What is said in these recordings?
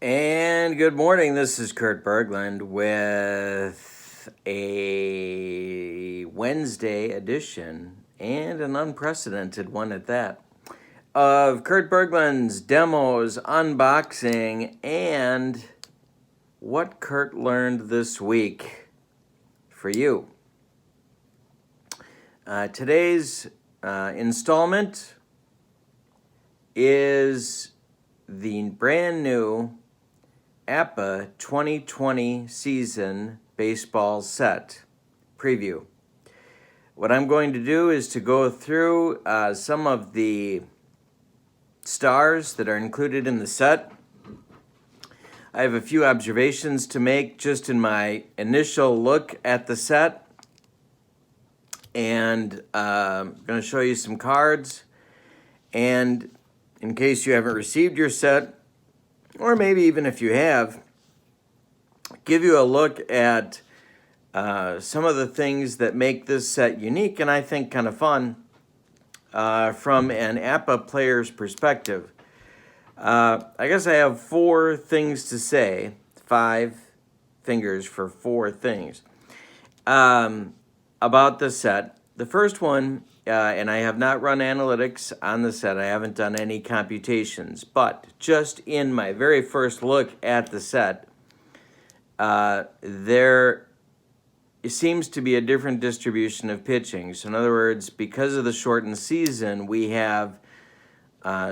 And good morning. This is Kurt Berglund with a Wednesday edition, and an unprecedented one at that, of Kurt Berglund's Demos, Unboxing, and what Kurt learned this week for you. Today's installment is the brand new APBA 2020 season baseball set preview. What I'm going to do is to go through some of the stars that are included in the set. I have a few observations to make just in my initial look at the set, and I'm going to show you some cards. And in case you haven't received your set, or maybe even if you have, give you a look at some of the things that make this set unique and I think kind of fun from an APBA player's perspective. I guess I have 4 things to say, 5 fingers for 4 things about the set. The first one, and I have not run analytics on the set, I haven't done any computations, but just in my very first look at the set, there seems to be a different distribution of pitching. So in other words, because of the shortened season, we have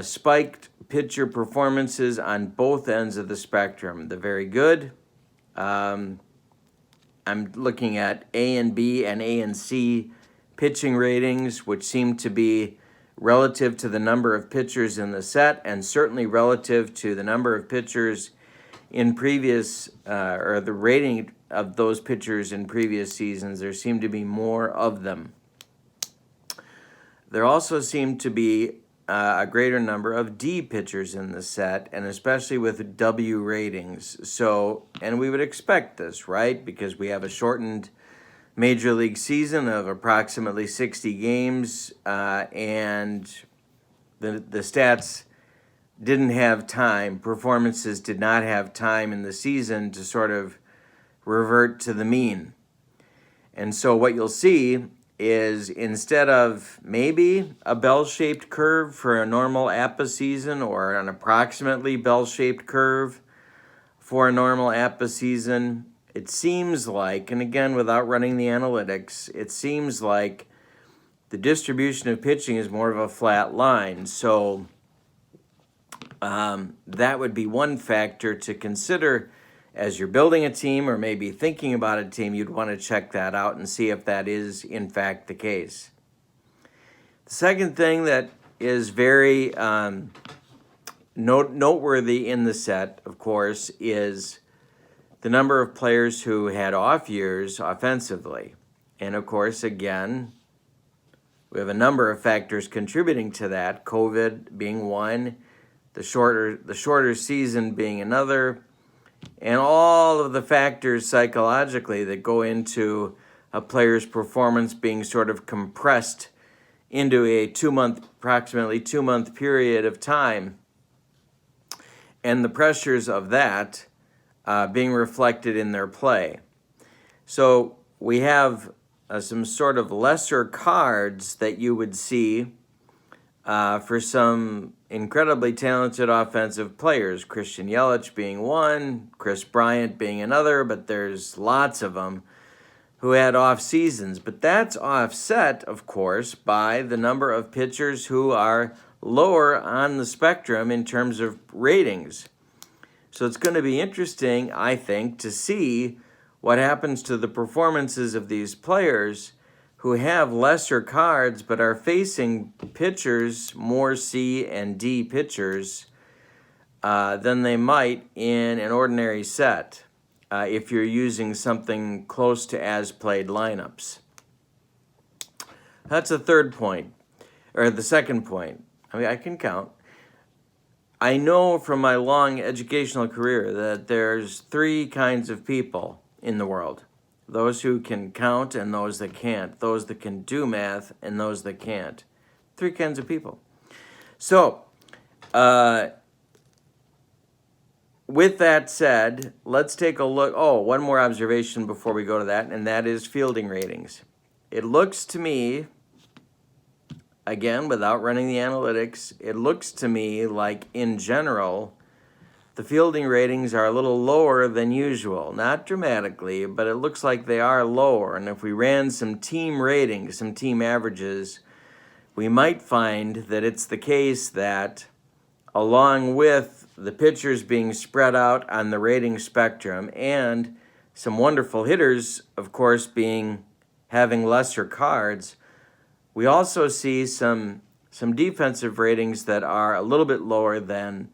spiked pitcher performances on both ends of the spectrum. The very good, I'm looking at A and B and A and C pitching ratings, which seem to be relative to the number of pitchers in the set, and certainly relative to the number of pitchers in previous, or the rating of those pitchers in previous seasons. There seem to be more of them. There also seem to be a greater number of D pitchers in the set, and especially with W ratings. So, and we would expect this, right? Because we have a shortened Major League season of approximately 60 games, and the stats didn't have time, performances did not have time in the season to sort of revert to the mean. And so what you'll see is, instead of maybe a bell-shaped curve for a normal APBA season, or an approximately bell-shaped curve for a normal APBA season, it seems like, and again, without running the analytics, it seems like the distribution of pitching is more of a flat line. So that would be one factor to consider as you're building a team, or maybe thinking about a team. You'd want to check that out and see if that is, in fact, the case. The second thing that is very noteworthy in the set, of course, is the number of players who had off years offensively. And of course, again, we have a number of factors contributing to that, COVID being one, the shorter season being another, and all of the factors psychologically that go into a player's performance being sort of compressed into a approximately 2-month period of time, and the pressures of that being reflected in their play. So we have some sort of lesser cards that you would see for some incredibly talented offensive players, Christian Yelich being one, Chris Bryant being another, but there's lots of them who had off seasons. But that's offset, of course, by the number of pitchers who are lower on the spectrum in terms of ratings. So it's going to be interesting, I think, to see what happens to the performances of these players who have lesser cards but are facing pitchers, more C and D pitchers, than they might in an ordinary set if you're using something close to as-played lineups. That's the third point, or the second point. I mean, I can count. I know from my long educational career that there's 3 kinds of people in the world. Those who can count and those that can't. Those that can do math and those that can't. 3 kinds of people. So, with that said, let's take a look. Oh, one more observation before we go to that, and that is fielding ratings. It looks to me, again, without running the analytics, it looks to me like in general, the fielding ratings are a little lower than usual. Not dramatically, but it looks like they are lower. And if we ran some team ratings, some team averages, we might find that it's the case that along with the pitchers being spread out on the rating spectrum and some wonderful hitters, of course, having lesser cards, we also see some defensive ratings that are a little bit lower than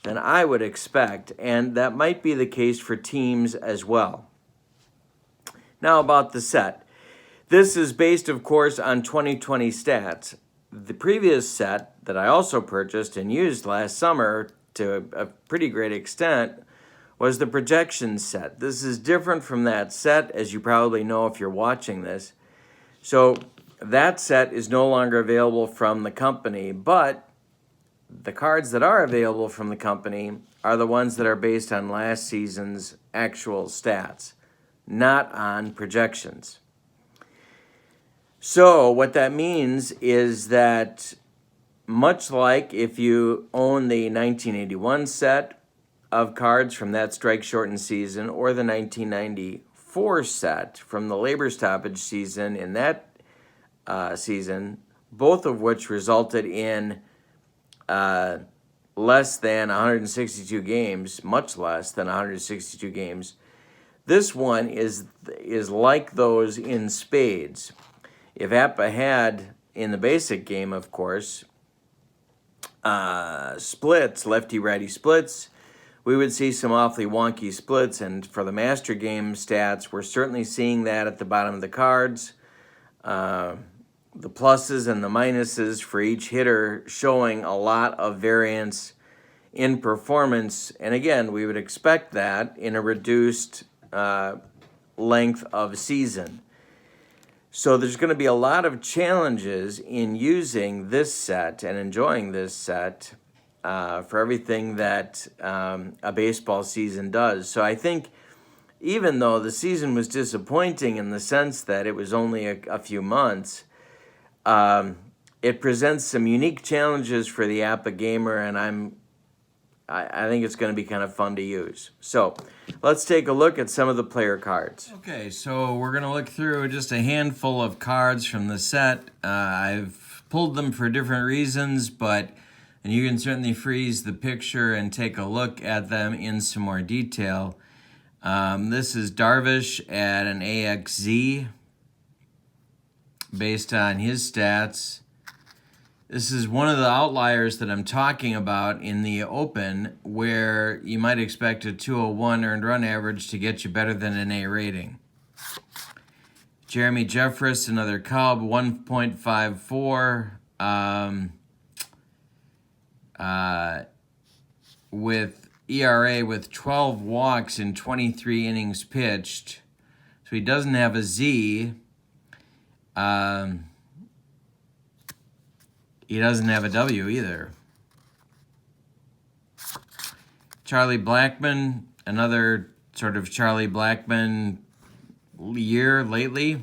I would expect, and that might be the case for teams as well. Now about the set. This is based, of course, on 2020 stats. The previous set that I also purchased and used last summer to a pretty great extent was the projection set. This is different from that set, as you probably know if you're watching this. So that set is no longer available from the company, but the cards that are available from the company are the ones that are based on last season's actual stats, not on projections. So what that means is that much like if you own the 1981 set of cards from that strike-shortened season or the 1994 set from the labor stoppage season in that season, both of which resulted in less than 162 games, much less than 162 games, this one is like those in spades. If APBA had, in the basic game, of course, splits, lefty-righty splits, we would see some awfully wonky splits. And for the master game stats, we're certainly seeing that at the bottom of the cards. The pluses and the minuses for each hitter showing a lot of variance in performance. And again, we would expect that in a reduced length of season. So there's going to be a lot of challenges in using this set and enjoying this set for everything that a baseball season does. So I think even though the season was disappointing in the sense that it was only a few months, it presents some unique challenges for the APBA gamer, and I think it's going to be kind of fun to use. So let's take a look at some of the player cards. Okay, so we're going to look through just a handful of cards from the set. I've pulled them for different reasons, and you can certainly freeze the picture and take a look at them in some more detail. This is Darvish at an AXZ based on his stats. This is one of the outliers that I'm talking about in the Open, where you might expect a 201 earned run average to get you better than an A rating. Jeremy Jeffress, another Cub, 1.54, with ERA with 12 walks in 23 innings pitched. So he doesn't have a Z. He doesn't have a W either. Charlie Blackman, another sort of Charlie Blackman year lately.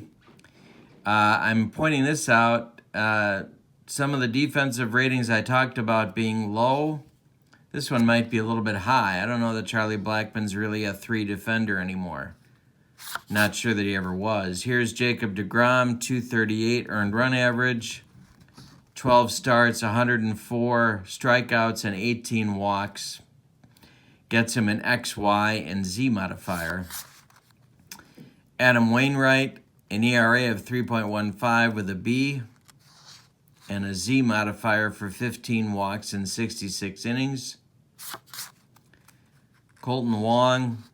I'm pointing this out. Some of the defensive ratings I talked about being low, this one might be a little bit high. I don't know that Charlie Blackman's really a 3 defender anymore. Not sure that he ever was. Here's Jacob Degram, 238 earned run average. 12 starts, 104 strikeouts, and 18 walks. Gets him an X, Y, and Z modifier. Adam Wainwright, an ERA of 3.15 with a B, and a Z modifier for 15 walks in 66 innings. Colton Wong.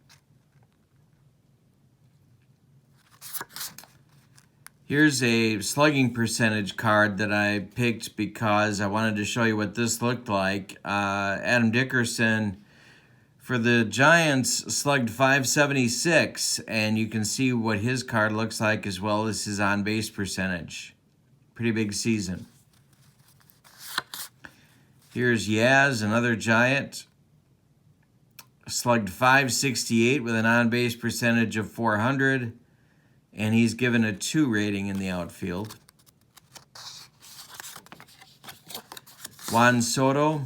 Here's a slugging percentage card that I picked because I wanted to show you what this looked like. Adam Dickerson for the Giants slugged .576, and you can see what his card looks like as well as his on-base percentage. Pretty big season. Here's Yaz, another Giant, slugged .568 with an on-base percentage of .400, and he's given a 2 rating in the outfield. Juan Soto,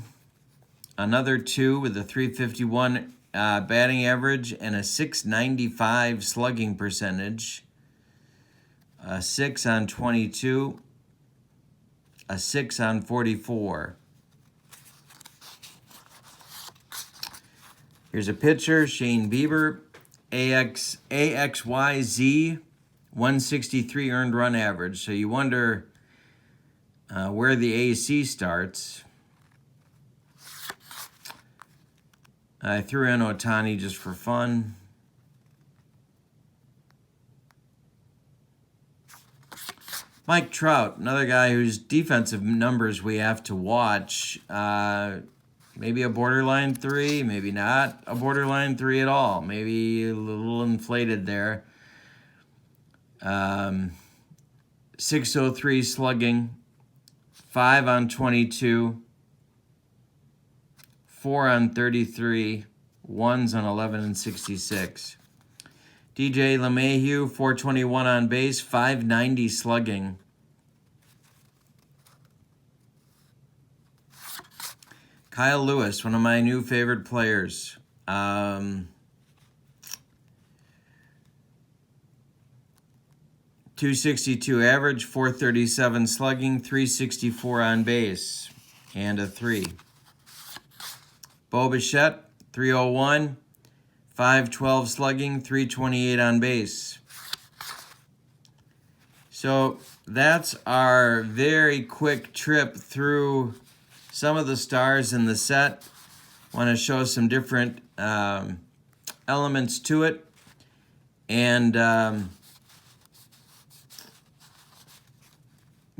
another 2 with a .351 batting average and a .695 slugging percentage. A 6 on 22, a 6 on 44. Here's a pitcher, Shane Bieber, AXYZ, 163 earned run average. So you wonder where the AC starts. I threw in Ohtani just for fun. Mike Trout, another guy whose defensive numbers we have to watch. Maybe a borderline 3, maybe not a borderline 3 at all. Maybe a little inflated there. 603 slugging, 5 on 22, 4 on 33, 1s on 11 and 66. DJ LeMahieu, 421 on base, 590 slugging. Kyle Lewis, one of my new favorite players. 262 average, 437 slugging, 364 on base, and a 3. Bo Bichette, 301, 512 slugging, 328 on base. So that's our very quick trip through some of the stars in the set. Want to show some different elements to it, and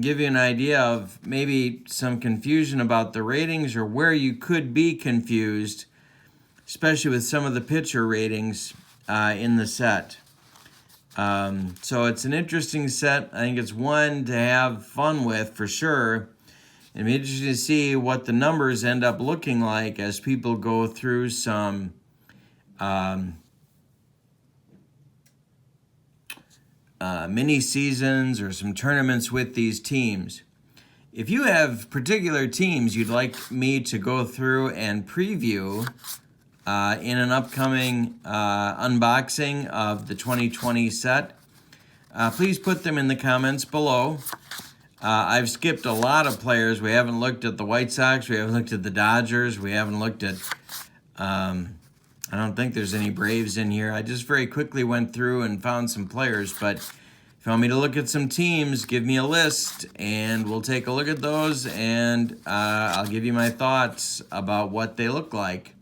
give you an idea of maybe some confusion about the ratings or where you could be confused, especially with some of the pitcher ratings in the set. So it's an interesting set. I think it's one to have fun with for sure. It'll be interesting to see what the numbers end up looking like as people go through some mini seasons or some tournaments with these teams. If you have particular teams you'd like me to go through and preview in an upcoming unboxing of the 2020 set, please put them in the comments below. I've skipped a lot of players. We haven't looked at the White Sox. We haven't looked at the Dodgers. We haven't looked at, I don't think there's any Braves in here. I just very quickly went through and found some players. But if you want me to look at some teams, give me a list, and we'll take a look at those, and I'll give you my thoughts about what they look like.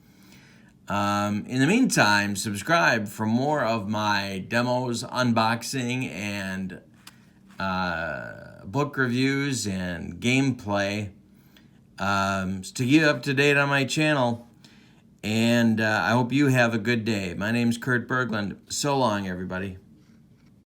In the meantime, subscribe for more of my demos, unboxing, and book reviews and gameplay to keep you up to date on my channel. And I hope you have a good day. My name's Kurt Berglund. So long, everybody.